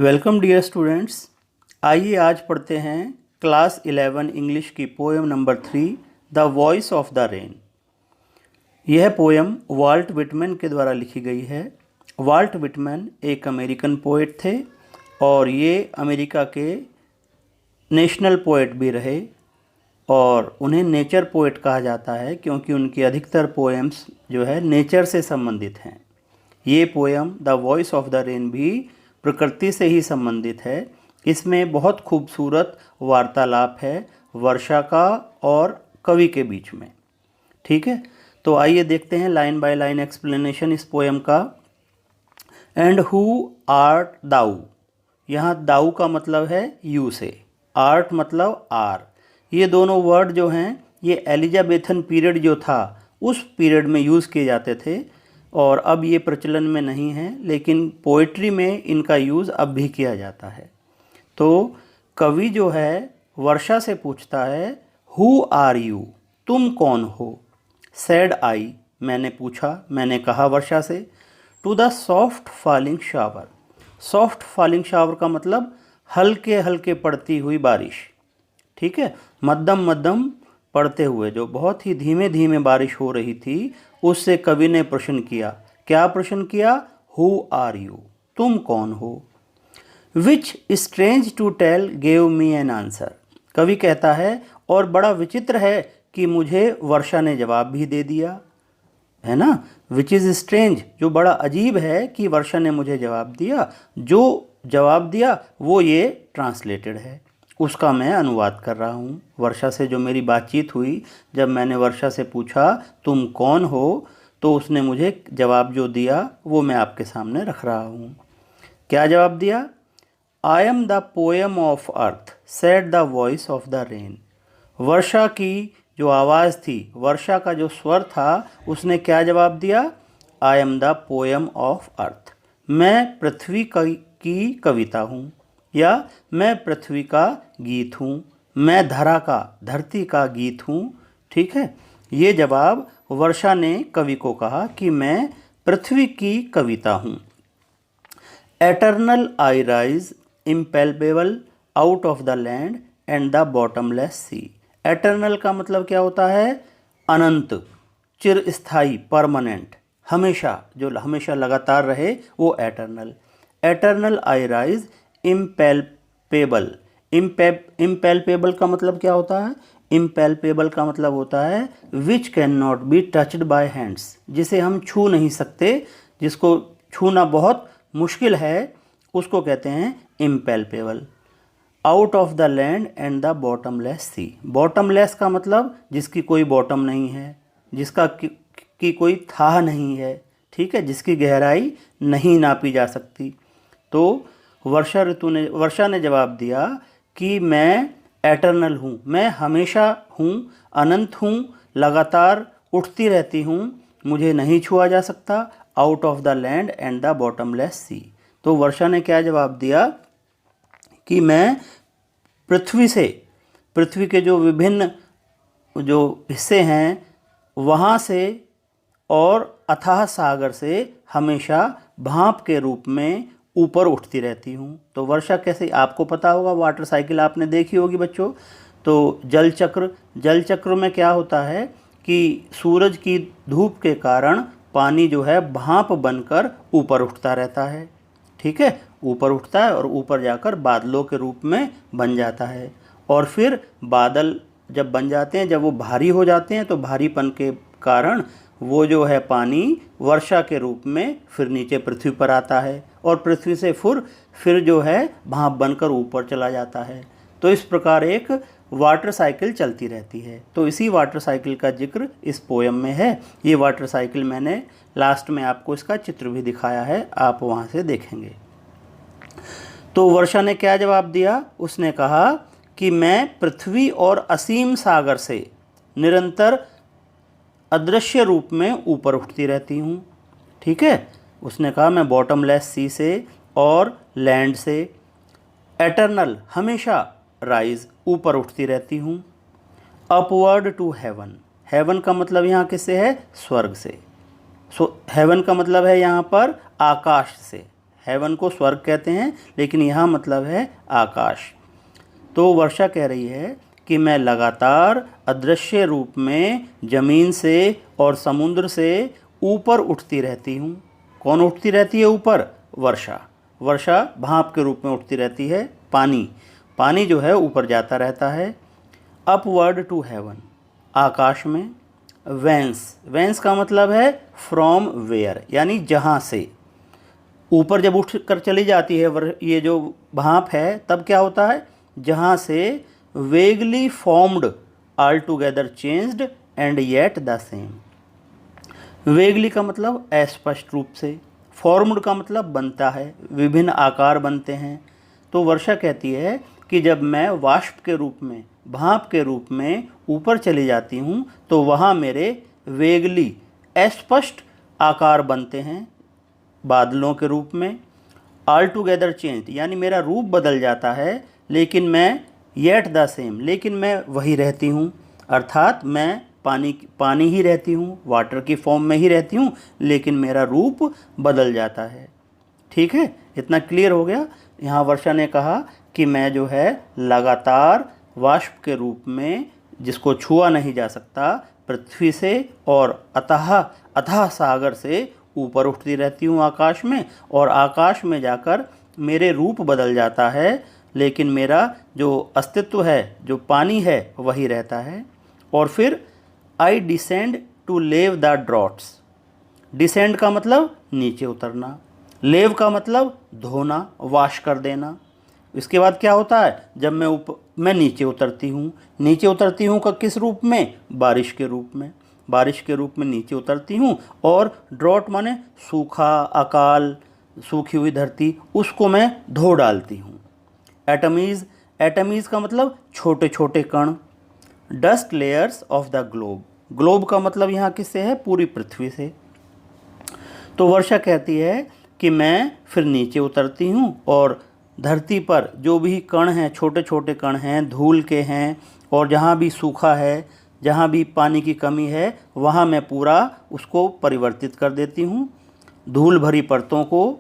Welcome dear students. आइए आज पढ़ते हैं क्लास 11 इंग्लिश की poem number 3 the voice of the rain. यह पोएम वाल्ट विटमैन के द्वारा लिखी गई है। वाल्ट विटमैन एक अमेरिकन पोएट थे और ये अमेरिका के नेशनल पोएट भी रहे और उन्हें नेचर पोएट कहा जाता है क्योंकि उनकी अधिकतर पोएम्स जो है नेचर से संबंधित हैं। ये poem the voice of the rain भी प्रकृति से ही संबंधित है। इसमें बहुत खूबसूरत वार्तालाप है वर्षा का और कवि के बीच में। ठीक है, तो आइए देखते हैं लाइन बाय लाइन एक्सप्लेनेशन इस पोएम का। एंड हु आर्ट दाऊ, यहाँ दाऊ का मतलब है यू से, आर्ट मतलब आर। ये दोनों वर्ड जो हैं ये एलिजाबेथन पीरियड जो था उस पीरियड में यूज़ किए जाते थे और अब ये प्रचलन में नहीं है, लेकिन पोइट्री में इनका यूज़ अब भी किया जाता है। तो कवि जो है वर्षा से पूछता है हु आर यू, तुम कौन हो। सैड आई, मैंने पूछा, मैंने कहा वर्षा से। To the soft falling shower, soft falling shower का मतलब हल्के हल्के पड़ती हुई बारिश। ठीक है, मध्यम मध्यम पड़ते हुए, जो बहुत ही धीमे धीमे बारिश हो रही थी, उससे कवि ने प्रश्न किया। क्या प्रश्न किया? हु आर यू, तुम कौन हो। Which strange to tell gave me an answer, कवि कहता है और बड़ा विचित्र है कि मुझे वर्षा ने जवाब भी दे दिया, है ना। विच इज़ स्ट्रेंज, जो बड़ा अजीब है कि वर्षा ने मुझे जवाब दिया। जो जवाब दिया वो ये ट्रांसलेटेड है, उसका मैं अनुवाद कर रहा हूँ। वर्षा से जो मेरी बातचीत हुई, जब मैंने वर्षा से पूछा तुम कौन हो, तो उसने मुझे जवाब जो दिया वो मैं आपके सामने रख रहा हूँ। क्या जवाब दिया? I am the poem of earth said the voice of the rain. वर्षा की जो आवाज़ थी, वर्षा का जो स्वर था, उसने क्या जवाब दिया? I am the poem of अर्थ, मैं पृथ्वी की कविता हूँ, या मैं पृथ्वी का गीत हूँ, मैं धरती का गीत हूँ। ठीक है, ये जवाब वर्षा ने कवि को कहा कि मैं पृथ्वी की कविता हूँ। Eternal I rise impalpable out of the land and the bottomless sea. Eternal का मतलब क्या होता है? अनंत, चिरस्थायी, परमानेंट, हमेशा, जो हमेशा लगातार रहे, वो eternal. Eternal I rise impalpable. Impalpable का मतलब क्या होता है? इम्पेल्पेबल का मतलब होता है which can not be touched bye hands, जिसे हम छू नहीं सकते, जिसको छूना बहुत मुश्किल है, उसको कहते हैं impalpable. Out of the land and the bottomless sea. Bottomless का मतलब जिसकी कोई बॉटम नहीं है, जिसका की कोई थाह नहीं है। ठीक है, जिसकी गहराई नहीं नापी जा सकती। तो वर्षा ने जवाब दिया कि मैं एटर्नल हूँ, मैं हमेशा हूँ, अनंत हूँ, लगातार उठती रहती हूँ, मुझे नहीं छुआ जा सकता। Out of the land and the bottomless sea. तो वर्षा ने क्या जवाब दिया कि मैं पृथ्वी के जो विभिन्न जो हिस्से हैं वहाँ से और अथाह सागर से हमेशा भाप के रूप में ऊपर उठती रहती हूँ। तो वर्षा कैसे, आपको पता होगा, वाटर साइकिल आपने देखी होगी बच्चों। तो जल चक्र में क्या होता है कि सूरज की धूप के कारण पानी जो है भाप बनकर ऊपर उठता रहता है। ठीक है, ऊपर उठता है और ऊपर जाकर बादलों के रूप में बन जाता है। और फिर बादल जब बन जाते हैं, जब वो भारी हो जाते हैं, तो भारीपन के कारण वो जो है पानी वर्षा के रूप में फिर नीचे पृथ्वी पर आता है और पृथ्वी से फिर जो है भाप बनकर ऊपर चला जाता है। तो इस प्रकार एक वाटर साइकिल चलती रहती है। तो इसी वाटर साइकिल का जिक्र इस पोएम में है। ये वाटर साइकिल मैंने लास्ट में आपको इसका चित्र भी दिखाया है, आप वहाँ से देखेंगे। तो वर्षा ने क्या जवाब दिया? उसने कहा कि मैं पृथ्वी और असीम सागर से निरंतर अदृश्य रूप में ऊपर उठती रहती हूँ। ठीक है, उसने कहा मैं बॉटमलेस सी से और लैंड से, एटर्नल हमेशा, राइज ऊपर उठती रहती हूँ। अपवर्ड टू हेवन, हेवन का मतलब यहाँ किससे है? स्वर्ग से। सो हेवन का मतलब है यहाँ पर आकाश से, हेवन को स्वर्ग कहते हैं, लेकिन यहाँ मतलब है आकाश। तो वर्षा कह रही है कि मैं लगातार अदृश्य रूप में ज़मीन से और समुद्र से ऊपर उठती रहती हूँ। कौन उठती रहती है ऊपर? वर्षा। वर्षा भाप के रूप में उठती रहती है। पानी जो है ऊपर जाता रहता है। अपवर्ड टू हेवन, आकाश में। वेंस का मतलब है फ्रॉम वेयर, यानी जहाँ से। ऊपर जब उठ कर चली जाती है ये जो भाप है, तब क्या होता है? जहाँ से vaguely formed, all together changed and yet the same. Vaguely का मतलब अस्पष्ट रूप से, फॉर्म्ड का मतलब बनता है, विभिन्न आकार बनते हैं। तो वर्षा कहती है कि जब मैं वाष्प के रूप में, भाप के रूप में ऊपर चली जाती हूँ तो वहाँ मेरे वेगली, अस्पष्ट आकार बनते हैं बादलों के रूप में। ऑल टुगेदर चेंज, यानी मेरा रूप बदल जाता है, लेकिन मैं येट द सेम, लेकिन मैं वही रहती हूँ। अर्थात मैं पानी ही रहती हूँ, वाटर की फॉर्म में ही रहती हूँ, लेकिन मेरा रूप बदल जाता है। ठीक है, इतना क्लियर हो गया। यहाँ वर्षा ने कहा कि मैं जो है लगातार वाष्प के रूप में, जिसको छुआ नहीं जा सकता, पृथ्वी से और अथाह सागर से ऊपर उठती रहती हूँ आकाश में, और आकाश में जाकर मेरे रूप बदल जाता है, लेकिन मेरा जो अस्तित्व है, जो पानी है, वही रहता है। और फिर आई डिसेंड टू लेव द ड्रॉट्स। डिसेंड का मतलब नीचे उतरना, लेव का मतलब धोना, वॉश कर देना। इसके बाद क्या होता है? जब मैं नीचे उतरती हूँ, का किस रूप में? बारिश के रूप में। बारिश के रूप में नीचे उतरती हूँ, और ड्रॉट माने सूखा, अकाल, सूखी हुई धरती, उसको मैं धो डालती हूँ। एटमीज़ का मतलब छोटे छोटे कण। Dust layers of the globe का मतलब यहाँ किससे है? पूरी पृथ्वी से। तो वर्षा कहती है कि मैं फिर नीचे उतरती हूँ, और धरती पर जो भी कण हैं, छोटे छोटे कण हैं, धूल के हैं, और जहाँ भी सूखा है, जहाँ भी पानी की कमी है, वहाँ मैं पूरा उसको परिवर्तित कर देती हूँ। धूल भरी परतों को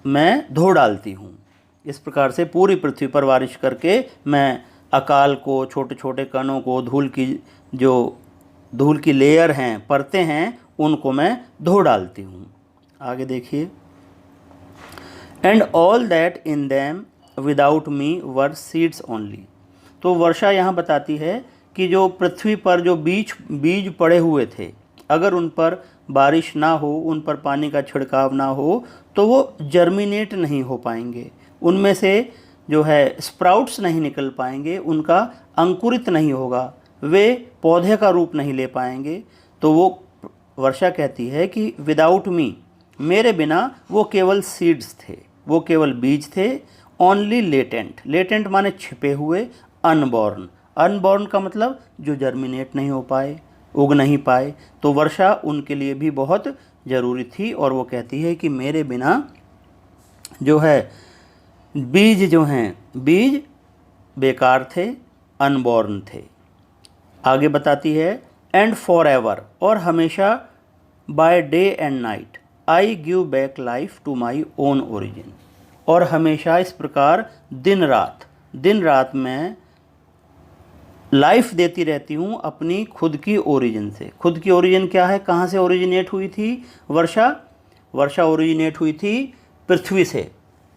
मैं धो डालती हूँ। इस प्रकार से पूरी पृथ्वी पर बारिश करके मैं अकाल को, छोटे छोटे कणों को, धूल की लेयर हैं, परतें हैं, उनको मैं धो डालती हूँ। आगे देखिए। And all that in them without me were seeds only. तो वर्षा यहाँ बताती है कि जो पृथ्वी पर जो बीज पड़े हुए थे, अगर उन पर बारिश ना हो, उन पर पानी का छिड़काव ना हो, तो वो जर्मिनेट नहीं हो पाएंगे, उनमें से जो है स्प्राउट्स नहीं निकल पाएंगे, उनका अंकुरित नहीं होगा, वे पौधे का रूप नहीं ले पाएंगे। तो वो वर्षा कहती है कि विदाउट मी, मेरे बिना वो केवल सीड्स थे, वो केवल बीज थे। ओनली लेटेंट माने छिपे हुए। अनबॉर्न का मतलब जो जर्मिनेट नहीं हो पाए, उग नहीं पाए। तो वर्षा उनके लिए भी बहुत ज़रूरी थी, और वो कहती है कि मेरे बिना जो है बीज बेकार थे, अनबॉर्न थे। आगे बताती है, एंड फॉर एवर, और हमेशा, by day and night, I give back life to my own origin. और हमेशा इस प्रकार दिन रात मैं लाइफ देती रहती हूँ अपनी खुद की ओरिजिन से। खुद की ओरिजिन क्या है? कहाँ से ओरिजिनेट हुई थी वर्षा ओरिजिनेट हुई थी पृथ्वी से।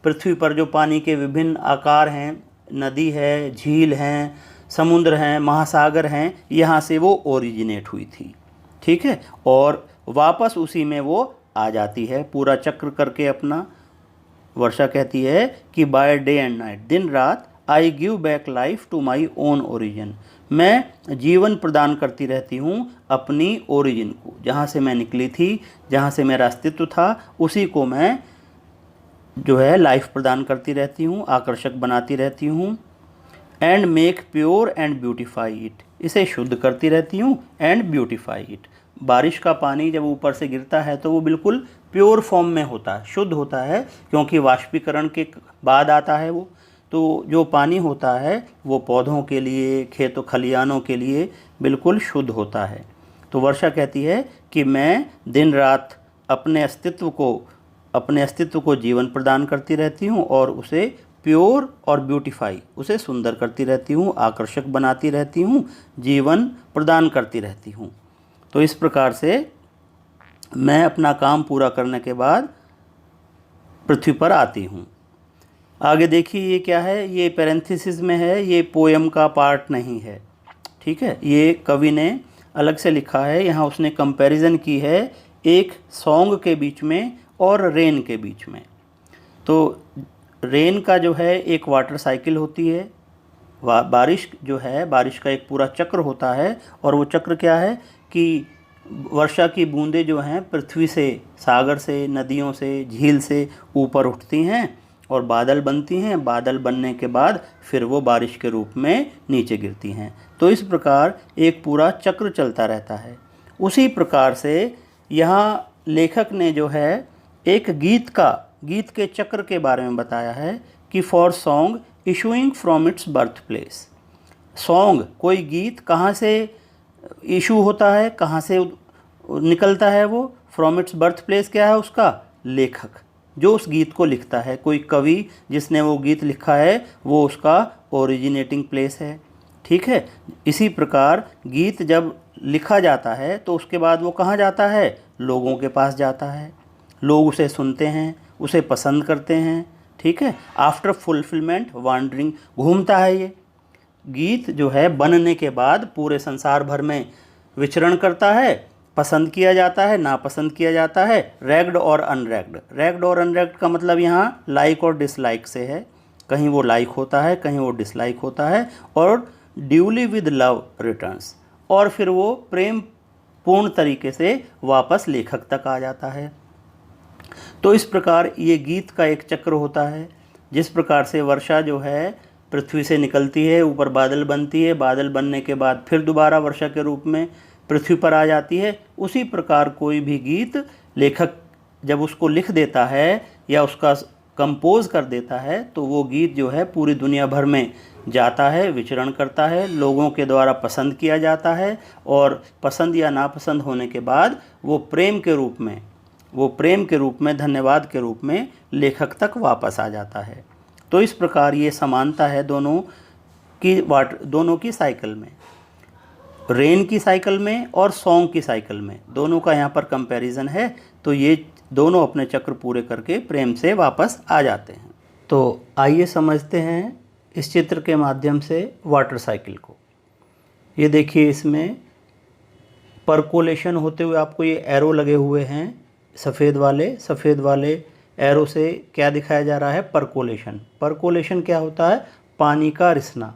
पृथ्वी पर जो पानी के विभिन्न आकार हैं, नदी है, झील हैं, समुद्र हैं, महासागर हैं, यहाँ से वो ओरिजिनेट हुई थी। ठीक है, और वापस उसी में वो आ जाती है पूरा चक्र करके अपना। वर्षा कहती है कि बाय डे एंड नाइट, दिन रात, I give back life to my own origin, मैं जीवन प्रदान करती रहती हूँ अपनी ओरिजिन को, जहाँ से मैं निकली थी, जहाँ से मेरा अस्तित्व था, उसी को मैं जो है लाइफ प्रदान करती रहती हूँ, आकर्षक बनाती रहती हूँ। And make pure and beautify it, इसे शुद्ध करती रहती हूँ, एंड ब्यूटिफाई इट। बारिश का पानी जब ऊपर से गिरता है तो वो बिल्कुल प्योर फॉर्म में होता है, शुद्ध होता है, क्योंकि वाष्पीकरण के बाद आता है वो। तो जो पानी होता है वो पौधों के लिए, खेतों खलिहानों के लिए बिल्कुल शुद्ध होता है। तो वर्षा कहती है कि मैं दिन रात अपने अस्तित्व को अपने अस्तित्व को जीवन प्रदान करती रहती हूँ और उसे प्योर और ब्यूटीफाई, उसे सुंदर करती रहती हूँ, आकर्षक बनाती रहती हूँ, जीवन प्रदान करती रहती हूँ। तो इस प्रकार से मैं अपना काम पूरा करने के बाद पृथ्वी पर आती हूँ। आगे देखिए ये क्या है, ये पैरेंथेसिस में है, ये पोयम का पार्ट नहीं है, ठीक है। ये कवि ने अलग से लिखा है, यहाँ उसने कंपैरिजन की है एक सॉन्ग के बीच में और रेन के बीच में। तो रेन का जो है एक वाटर साइकिल होती है, बारिश जो है, बारिश का एक पूरा चक्र होता है, और वो चक्र क्या है कि वर्षा की बूंदें जो हैं पृथ्वी से, सागर से, नदियों से, झील से ऊपर उठती हैं और बादल बनती हैं। बादल बनने के बाद फिर वो बारिश के रूप में नीचे गिरती हैं। तो इस प्रकार एक पूरा चक्र चलता रहता है। उसी प्रकार से यहाँ लेखक ने जो है एक गीत के चक्र के बारे में बताया है कि for song issuing from its birth place. Song, कोई गीत कहाँ से इशू होता है, कहाँ से निकलता है वो, फ्रॉम इट्स बर्थ प्लेस क्या है उसका, लेखक जो उस गीत को लिखता है, कोई कवि जिसने वो गीत लिखा है वो उसका ओरिजिनेटिंग प्लेस है, ठीक है। इसी प्रकार गीत जब लिखा जाता है तो उसके बाद वो कहाँ जाता है, लोगों के पास जाता है, लोग उसे सुनते हैं, उसे पसंद करते हैं, ठीक है। आफ्टर फुलफिलमेंट वांडरिंग, घूमता है ये गीत जो है, बनने के बाद पूरे संसार भर में विचरण करता है, पसंद किया जाता है, नापसंद किया जाता है, रैग्ड और अनरैग्ड। रैग्ड और अनरैग्ड का मतलब यहाँ लाइक और डिसलाइक से है, कहीं वो लाइक होता है, कहीं वो डिसलाइक होता है, और ड्यूली विद लव रिटर्न्स, और फिर वो प्रेम पूर्ण तरीके से वापस लेखक तक आ जाता है। तो इस प्रकार ये गीत का एक चक्र होता है। जिस प्रकार से वर्षा जो है पृथ्वी से निकलती है, ऊपर बादल बनती है, बादल बनने के बाद फिर दोबारा वर्षा के रूप में पृथ्वी पर आ जाती है, उसी प्रकार कोई भी गीत लेखक जब उसको लिख देता है या उसका कंपोज कर देता है तो वो गीत जो है पूरी दुनिया भर में जाता है, विचरण करता है, लोगों के द्वारा पसंद किया जाता है, और पसंद या नापसंद होने के बाद वो प्रेम के रूप में धन्यवाद के रूप में लेखक तक वापस आ जाता है। तो इस प्रकार ये समानता है दोनों की साइकिल में, रेन की साइकिल में और सॉन्ग की साइकिल में, दोनों का यहाँ पर कंपैरिजन है। तो ये दोनों अपने चक्र पूरे करके प्रेम से वापस आ जाते हैं। तो आइए समझते हैं इस चित्र के माध्यम से वाटर साइकिल को। ये देखिए, इसमें परकोलेशन होते हुए आपको ये एरो लगे हुए हैं, सफ़ेद वाले एरो से क्या दिखाया जा रहा है, परकोलेशन। परकोलेशन क्या होता है, पानी का रिसना।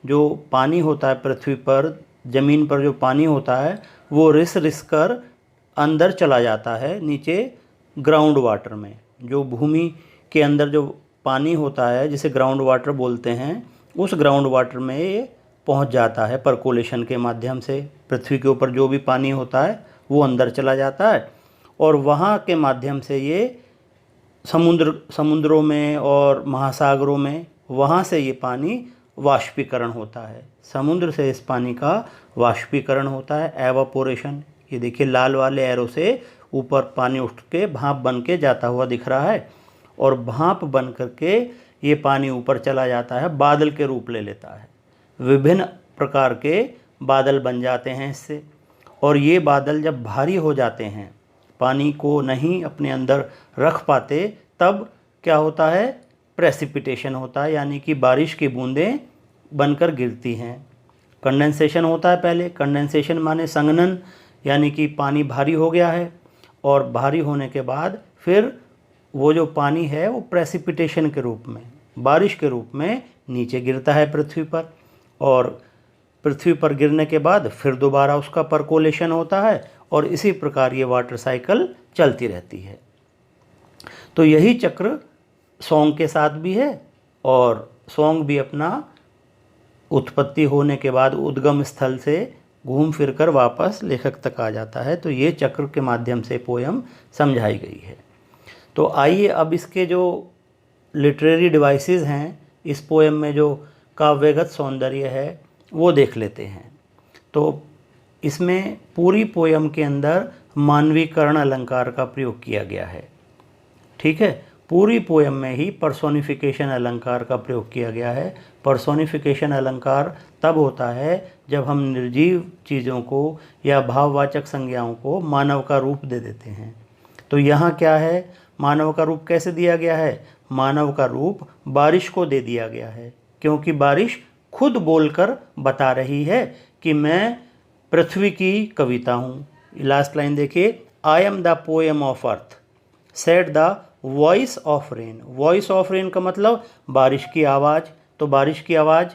जो पानी होता है पृथ्वी पर, ज़मीन पर जो पानी होता है वो रिस कर अंदर चला जाता है नीचे ग्राउंड वाटर में। जो भूमि के अंदर जो पानी होता है जिसे ग्राउंड वाटर बोलते हैं, उस ग्राउंड वाटर में ये पहुंच जाता है परकोलेशन के माध्यम से। पृथ्वी के ऊपर जो भी पानी होता है वो अंदर चला जाता है, और वहाँ के माध्यम से ये समुद्रों में और महासागरों में, वहाँ से ये पानी वाष्पीकरण होता है। समुद्र से इस पानी का वाष्पीकरण होता है, एवापोरेशन। ये देखिए लाल वाले एरो से ऊपर पानी उठ के भाप बन के जाता हुआ दिख रहा है, और भाप बन करके ये पानी ऊपर चला जाता है, बादल के रूप ले लेता है। विभिन्न प्रकार के बादल बन जाते हैं इससे, और ये बादल जब भारी हो जाते हैं, पानी को नहीं अपने अंदर रख पाते, तब क्या होता है, प्रेसिपिटेशन होता है, यानी कि बारिश की बूंदें बनकर गिरती हैं। कंडेंसेशन होता है पहले, कंडेंसेशन माने संघनन, यानी कि पानी भारी हो गया है, और भारी होने के बाद फिर वो जो पानी है वो प्रेसिपिटेशन के रूप में, बारिश के रूप में नीचे गिरता है पृथ्वी पर, और पृथ्वी पर गिरने के बाद फिर दोबारा उसका परकोलेशन होता है, और इसी प्रकार ये वाटर साइकिल चलती रहती है। तो यही चक्र सॉन्ग के साथ भी है, और सॉन्ग भी अपना उत्पत्ति होने के बाद उद्गम स्थल से घूम फिर कर वापस लेखक तक आ जाता है। तो ये चक्र के माध्यम से पोयम समझाई गई है। तो आइए अब इसके जो लिटरेरी डिवाइसेस हैं, इस पोयम में जो काव्यगत सौंदर्य है वो देख लेते हैं। तो इसमें पूरी पोयम के अंदर मानवीकरण अलंकार का प्रयोग किया गया है, ठीक है, पूरी पोयम में ही पर्सोनिफिकेशन अलंकार का प्रयोग किया गया है। पर्सोनिफिकेशन अलंकार तब होता है जब हम निर्जीव चीज़ों को या भाववाचक संज्ञाओं को मानव का रूप दे देते हैं। तो यहाँ क्या है, मानव का रूप कैसे दिया गया है? मानव का रूप बारिश को दे दिया गया है, क्योंकि बारिश खुद बोलकर बता रही है कि मैं पृथ्वी की कविता हूँ। लास्ट लाइन देखिए, आई am the poem of earth said the voice of rain. Voice of rain का मतलब बारिश की आवाज़। तो बारिश की आवाज़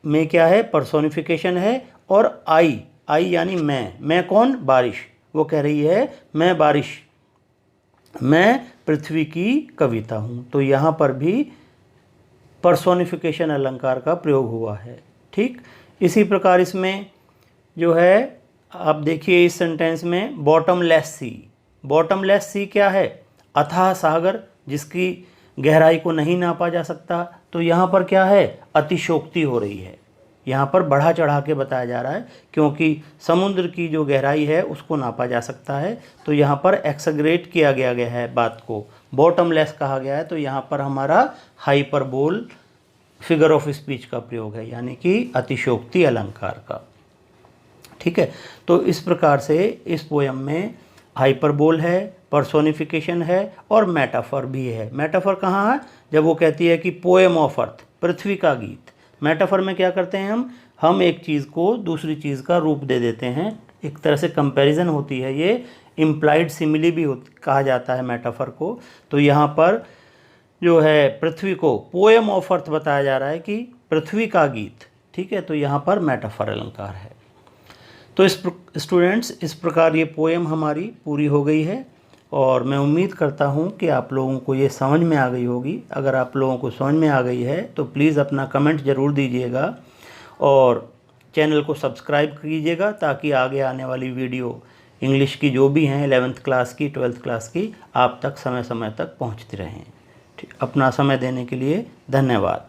में क्या है? पर्सोनिफिकेशन है। और आई यानी मैं कौन? बारिश। वो कह रही है मैं बारिश, मैं पृथ्वी की कविता हूँ। तो यहाँ पर भी पर्सोनिफिकेशन अलंकार का प्रयोग हुआ है। ठीक, इसी प्रकार इसमें जो है आप देखिए इस सेंटेंस में बॉटमलेस सी। बॉटमलेस सी क्या है? अथाह सागर, जिसकी गहराई को नहीं नापा जा सकता। तो यहाँ पर क्या है? अतिशोक्ति हो रही है। यहाँ पर बढ़ा चढ़ा के बताया जा रहा है, क्योंकि समुद्र की जो गहराई है उसको नापा जा सकता है। तो यहाँ पर एक्सग्रेट किया गया है बात को, बॉटमलेस कहा गया है। तो यहाँ पर हमारा हाइपरबोल फिगर ऑफ स्पीच का प्रयोग है, यानी कि अतिशोक्ति अलंकार का। ठीक है, तो इस प्रकार से इस पोयम में हाइपरबोल है, पर्सोनिफिकेशन है और मेटाफर भी है। मेटाफर कहाँ है? जब वो कहती है कि पोएम ऑफ अर्थ, पृथ्वी का गीत। मेटाफर में क्या करते हैं हम एक चीज़ को दूसरी चीज़ का रूप दे देते हैं। एक तरह से कंपैरिजन होती है, ये इम्प्लाइड सिमिली भी कहा जाता है मेटाफर को। तो यहाँ पर जो है पृथ्वी को पोएम ऑफ अर्थ बताया जा रहा है कि पृथ्वी का गीत। ठीक है, तो यहाँ पर मेटाफर अलंकार है। तो स्टूडेंट्स, इस प्रकार ये पोएम हमारी पूरी हो गई है और मैं उम्मीद करता हूँ कि आप लोगों को ये समझ में आ गई होगी। अगर आप लोगों को समझ में आ गई है तो प्लीज़ अपना कमेंट ज़रूर दीजिएगा और चैनल को सब्सक्राइब कीजिएगा, ताकि आगे आने वाली वीडियो इंग्लिश की जो भी हैं 11th क्लास की, 12th क्लास की, आप तक समय समय तक पहुँचती रहें। ठीक, अपना समय देने के लिए धन्यवाद।